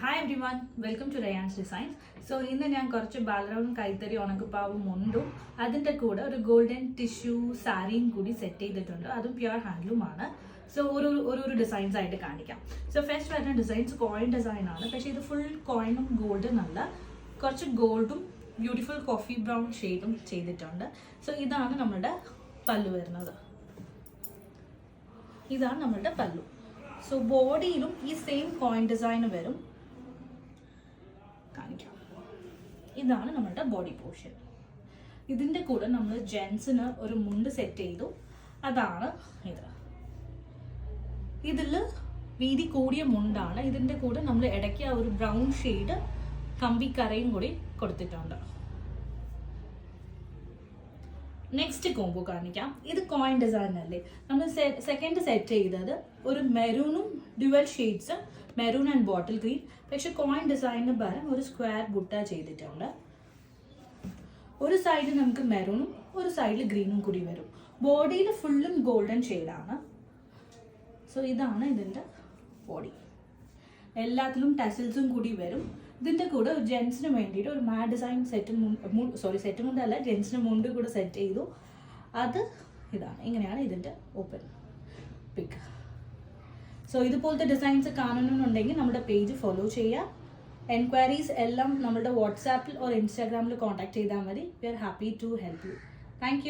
Hi everyone, welcome to Ryan's designs. So ഇന്ന് ഞാൻ കുറച്ച് ബാലറൗൺ കൈത്തറി ഉണക്കപ്പാവും മുണ്ടും അതിൻ്റെ കൂടെ ഒരു ഗോൾഡൻ ടിഷ്യൂ സാരിയും കൂടി സെറ്റ് ചെയ്തിട്ടുണ്ട്. അതും പ്യുവർ ഹാൻഡ്ലൂമാണ്. സോ ഒരു ഡിസൈൻസ് ആയിട്ട് കാണിക്കാം. സോ ഫസ്റ്റ് വരുന്ന ഡിസൈൻസ് കോയിൻ ഡിസൈൻ ആണ്, പക്ഷേ ഇത് ഫുൾ കോയിനും ഗോൾഡും അല്ല, കുറച്ച് ഗോൾഡും ബ്യൂട്ടിഫുൾ കോഫി ബ്രൗൺ ഷെയ്ഡും ചെയ്തിട്ടുണ്ട്. സോ ഇതാണ് നമ്മളുടെ പല്ലു വരുന്നത്. ഇതാണ് നമ്മളുടെ പല്ലു. സോ ബോഡിയിലും ഈ സെയിം കോയിൻ ഡിസൈൻ വരും. കാണിക്കാം. ഇതാണ് നമ്മളുടെ ബോഡി പോർഷൻ. ഇതിൻ്റെ കൂടെ നമ്മൾ ജെൻസിന് ഒരു മുണ്ട് സെറ്റ് ചെയ്തു. അതാണ് ഇത്. ഇതിൽ വീതി കൂടിയ മുണ്ടാണ്. ഇതിൻ്റെ കൂടെ നമ്മൾ ഇടയ്ക്ക് ആ ഒരു ബ്രൗൺ ഷെയ്ഡ് കമ്പിക്കരയും കൂടി കൊടുത്തിട്ടുണ്ട്. നെക്സ്റ്റ് കോംബോ കാണിക്കാം. ഇത് കോയിൻ ഡിസൈൻ അല്ലേ. നമ്മൾ സെക്കൻഡ് സെറ്റ് ചെയ്തത് ഒരു മെറൂണും dual shades, maroon and bottle green. പക്ഷെ കോയിൻ ഡിസൈനിന് പകരം ഒരു സ്ക്വയർ ബുട്ട ചെയ്തിട്ടുണ്ട്. ഒരു സൈഡിൽ നമുക്ക് മെറൂണും ഒരു സൈഡിൽ ഗ്രീനും കൂടി വരും. ബോഡിയിൽ ഫുള്ളും ഗോൾഡൻ ഷെയ്ഡാണ്. സോ ഇതാണ് ഇതിൻ്റെ ബോഡി. എല്ലാത്തിലും ടസിൽസും കൂടി വരും. ഇതിൻ്റെ കൂടെ ഒരു ജെൻസിന് വേണ്ടിയിട്ട് ഒരു മാറ്റ് ഡിസൈൻ സെറ്റ് മുണ്ടല്ല, ജെൻസിന് മുണ്ട് കൂടെ സെറ്റ് ചെയ്തു. അത് ഇതാണ്. ഇങ്ങനെയാണ് ഇതിൻ്റെ ഓപ്പൺ പിക്ക്. സോ ഇതുപോലത്തെ ഡിസൈൻസ് കാണണമെന്നുണ്ടെങ്കിൽ നമ്മുടെ പേജ് ഫോളോ ചെയ്യുക. എൻക്വയറീസ് എല്ലാം നമ്മുടെ വാട്സാപ്പിൽ ഓർ ഇൻസ്റ്റാഗ്രാമിൽ കോൺടാക്ട് ചെയ്താൽ മതി. We are happy to help you. Thank U.